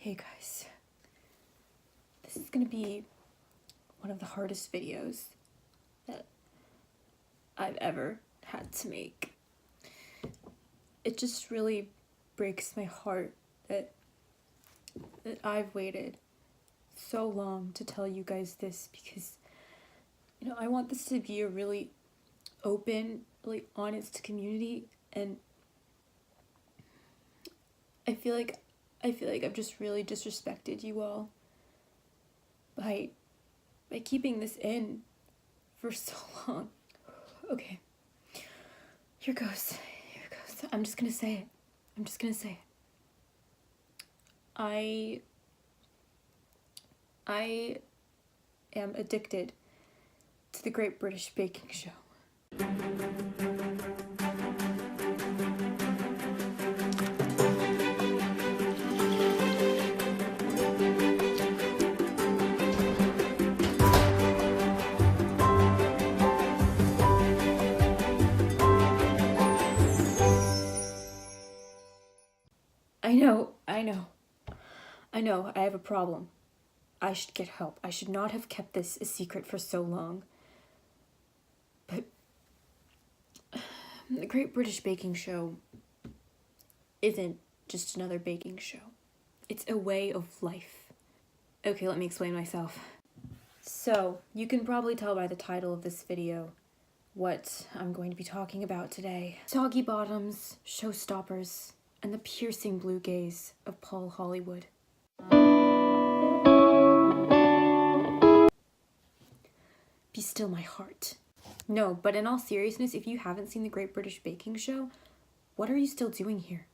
Hey guys, this is gonna be one of the hardest videos that I've ever had to make. It just really breaks my heart that I've waited so long to tell you guys this because, I want this to be a really open, really honest community, and I feel like I've just really disrespected you all by keeping this in for so long. Okay. Here goes. I'm just gonna say it. I am addicted to the Great British Baking Show. I know, I have a problem. I should get help. I should not have kept this a secret for so long. But the Great British Baking Show isn't just another baking show. It's a way of life. Okay, let me explain myself. So, you can probably tell by the title of this video what I'm going to be talking about today. Soggy bottoms, showstoppers, and the piercing blue gaze of Paul Hollywood. Be still my heart. No, but in all seriousness, if you haven't seen the Great British Baking Show, what are you still doing here?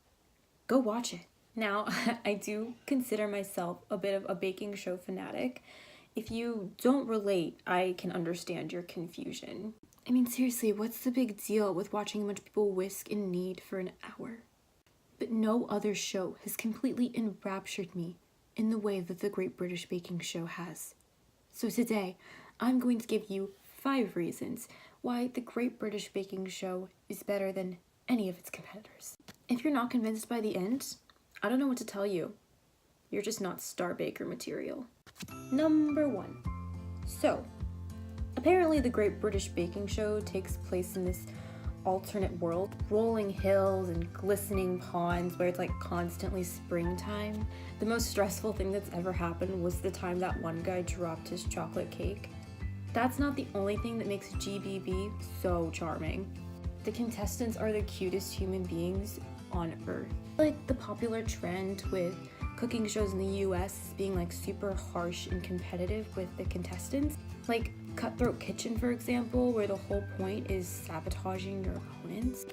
Go watch it. Now, I do consider myself a bit of a baking show fanatic. If you don't relate, I can understand your confusion. I mean, seriously, what's the big deal with watching a bunch of people whisk and knead for an hour? But no other show has completely enraptured me in the way that the Great British Baking Show has. So today, I'm going to give you 5 reasons why the Great British Baking Show is better than any of its competitors. If you're not convinced by the end, I don't know what to tell you. You're just not star baker material. Number 1. So, apparently the Great British Baking Show takes place in this alternate world, rolling hills and glistening ponds where it's like constantly springtime. The most stressful thing that's ever happened was the time that one guy dropped his chocolate cake. That's not the only thing that makes GBB so charming. The contestants are the cutest human beings on earth. Like the popular trend with cooking shows in the US being like super harsh and competitive with the contestants. Like Cutthroat Kitchen, for example, where the whole point is sabotaging your opponents.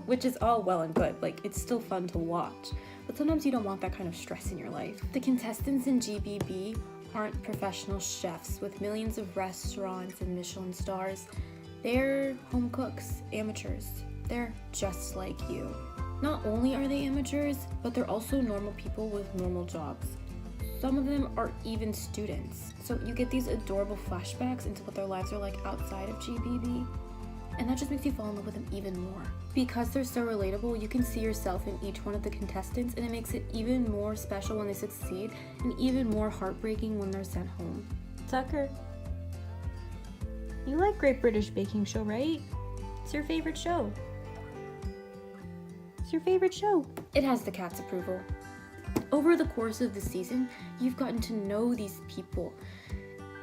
Which is all well and good, like it's still fun to watch. But sometimes you don't want that kind of stress in your life. The contestants in GBB aren't professional chefs with millions of restaurants and Michelin stars. They're home cooks, amateurs. They're just like you. Not only are they amateurs, but they're also normal people with normal jobs. Some of them are even students. So you get these adorable flashbacks into what their lives are like outside of GBB. And that just makes you fall in love with them even more. Because they're so relatable, you can see yourself in each one of the contestants, and it makes it even more special when they succeed and even more heartbreaking when they're sent home. Tucker, you like Great British Baking Show, right? It's your favorite show. It's your favorite show. It has the cat's approval. Over the course of the season, you've gotten to know these people.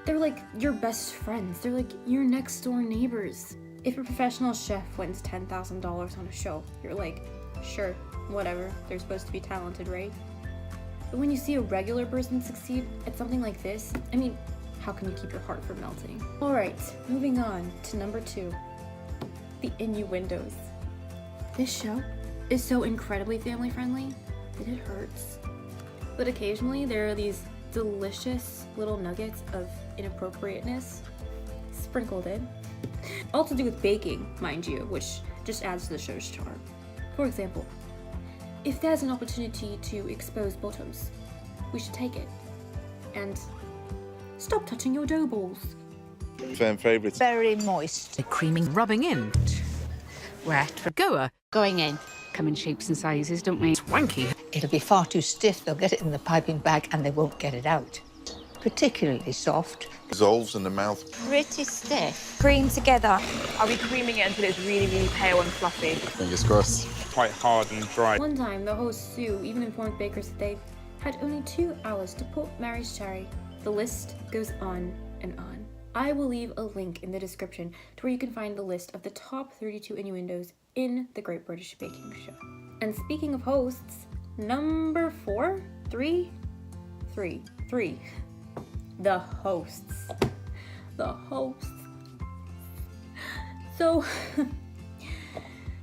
They're like your best friends. They're like your next door neighbors. If a professional chef wins $10,000 on a show, you're like, sure, whatever, they're supposed to be talented, right? But when you see a regular person succeed at something like this, I mean, how can you keep your heart from melting? Alright, moving on to number 2, the innuendos. This show is so incredibly family friendly that it hurts. But occasionally there are these delicious little nuggets of inappropriateness sprinkled in. All to do with baking, mind you, which just adds to the show's charm. For example, if there's an opportunity to expose bottoms, we should take it. And stop touching your dough balls. Fan favourites. Very moist. The creaming rubbing in. Wet for goer. Going in. come in shapes and sizes, don't we? Swanky. It'll be far too stiff. They'll get it in the piping bag and they won't get it out. Particularly soft. Dissolves in the mouth. Pretty stiff. Cream together. Are we creaming it until it's really, really pale and fluffy? Fingers crossed. Quite hard and dry. One time, the host Sue even informed bakers that they had only 2 hours to put Mary's cherry. The list goes on and on. I will leave a link in the description to where you can find the list of the top 32 innuendos in the Great British Baking Show. And speaking of hosts, number 4? 3? 3. The hosts. The hosts. So,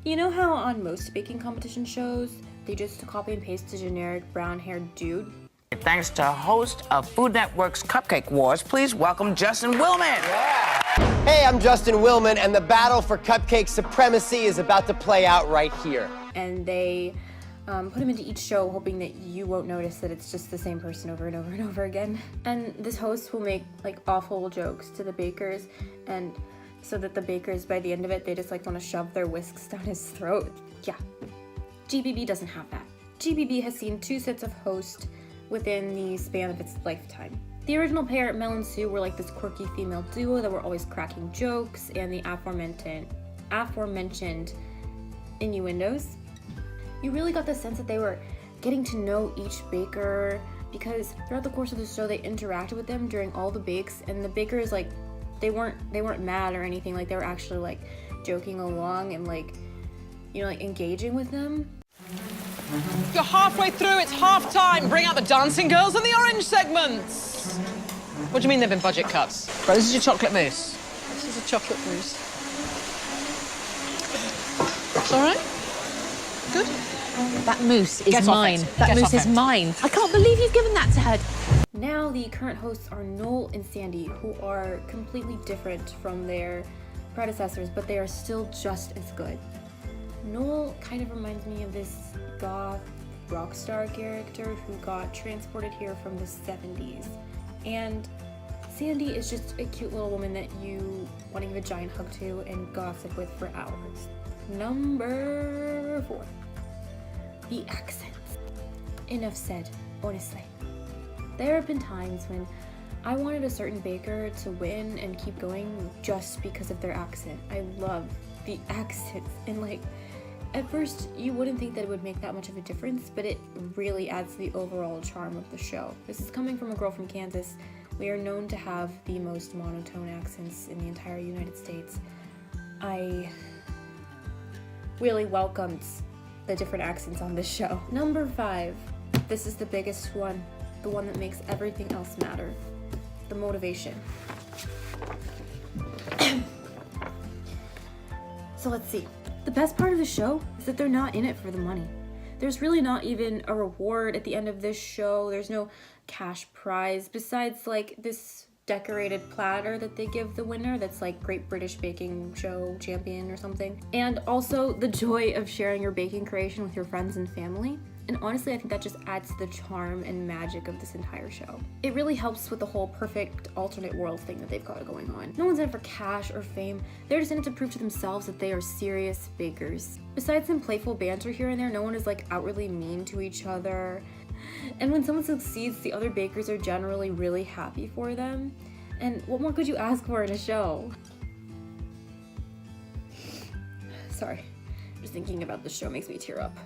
you know how on most baking competition shows, they just copy and paste a generic brown-haired dude? Thanks to host of Food Network's Cupcake Wars, please welcome Justin Willman. Yeah. Hey, I'm Justin Willman, and the battle for cupcake supremacy is about to play out right here. And they put him into each show hoping that you won't notice that it's just the same person over and over and over again. And this host will make like awful jokes to the bakers, and so that the bakers, by the end of it, they just like want to shove their whisks down his throat. Yeah. GBB doesn't have that. GBB has seen 2 sets of hosts within the span of its lifetime. The original pair, Mel and Sue, were like this quirky female duo that were always cracking jokes, and the aforementioned innuendos. You really got the sense that they were getting to know each baker, because throughout the course of the show they interacted with them during all the bakes, and the bakers, like, they weren't mad or anything, like they were actually like joking along and like, you know, like engaging with them. You're halfway through, it's half time. Bring out the dancing girls and the orange segments. What do you mean they've been budget cuts? Right, this is your chocolate mousse. This is a chocolate mousse. It's all right? Good? That mousse is Get off mine. it. That Get mousse off is it. mine. I can't believe you've given that to her. Now the current hosts are Noel and Sandy, who are completely different from their predecessors, but they are still just as good. Noel kind of reminds me of this goth rock star character who got transported here from the 70s. And Sandy is just a cute little woman that you want to give a giant hug to and gossip with for hours. Number 4. The accents. Enough said, honestly. There have been times when I wanted a certain baker to win and keep going just because of their accent. I love the accents, and like, at first you wouldn't think that it would make that much of a difference, but it really adds to the overall charm of the show. This is coming from a girl from Kansas. We are known to have the most monotone accents in the entire United States. I really welcomed the different accents on this show. Number 5. This is the biggest one. The one that makes everything else matter. The motivation. So let's see. The best part of the show is that they're not in it for the money. There's really not even a reward at the end of this show. There's no cash prize besides like this decorated platter that they give the winner that's like Great British Baking Show champion or something. And also the joy of sharing your baking creation with your friends and family. And honestly, I think that just adds to the charm and magic of this entire show. It really helps with the whole perfect alternate world thing that they've got going on. No one's in it for cash or fame. They're just in it to prove to themselves that they are serious bakers. Besides some playful banter here and there, no one is like outwardly mean to each other. And when someone succeeds, the other bakers are generally really happy for them. And what more could you ask for in a show? Sorry, just thinking about this show makes me tear up.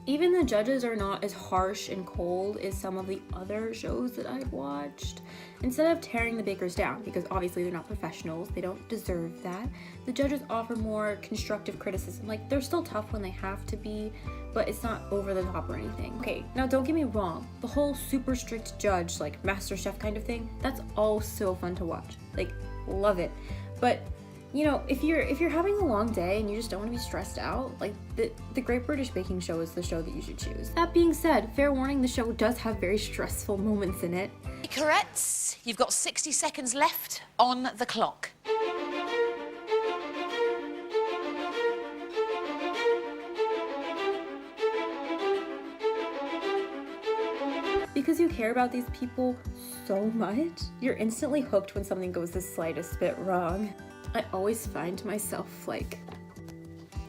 Even the judges are not as harsh and cold as some of the other shows that I've watched. Instead of tearing the bakers down, because obviously they're not professionals, they don't deserve that, the judges offer more constructive criticism. Like, they're still tough when they have to be, but it's not over the top or anything. Okay, now don't get me wrong, the whole super strict judge, like MasterChef kind of thing, that's all so fun to watch. Like, love it. But you know, if you're having a long day and you just don't want to be stressed out, like the Great British Baking Show is the show that you should choose. That being said, fair warning, the show does have very stressful moments in it. Correct. You've got 60 seconds left on the clock. Because you care about these people so much, you're instantly hooked when something goes the slightest bit wrong. I always find myself like,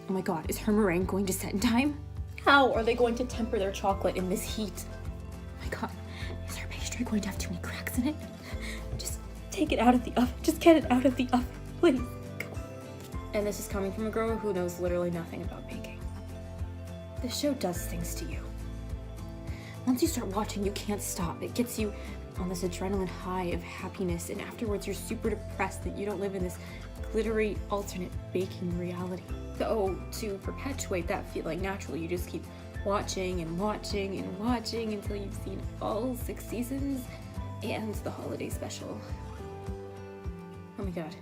oh my god, is her meringue going to set in time? How are they going to temper their chocolate in this heat? Oh my god, is our pastry going to have too many cracks in it? Just take it out of the oven. Just get it out of the oven, please. Go. And this is coming from a girl who knows literally nothing about baking. This show does things to you. Once you start watching, you can't stop. It gets you on this adrenaline high of happiness, and afterwards you're super depressed that you don't live in this glittery alternate baking reality. So to perpetuate that feeling naturally, you just keep watching and watching and watching until you've seen all 6 seasons and the holiday special. Oh my god,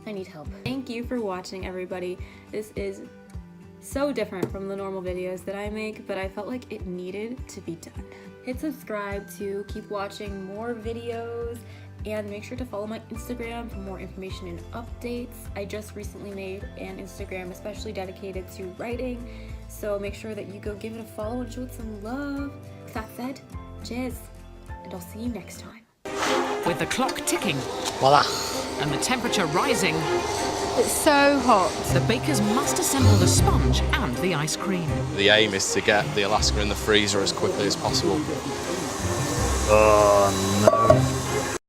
I need help. Thank you for watching, everybody. This is so different from the normal videos that I make, but I felt like it needed to be done. Hit subscribe to keep watching more videos, and make sure to follow my Instagram for more information and updates. I just recently made an Instagram especially dedicated to writing, so make sure that you go give it a follow and show it some love. With that said, cheers, and I'll see you next time. With the clock ticking Voila. and the temperature rising, It's so hot. the bakers must assemble the sponge and the ice cream. The aim is to get the Alaska in the freezer as quickly as possible. Oh no.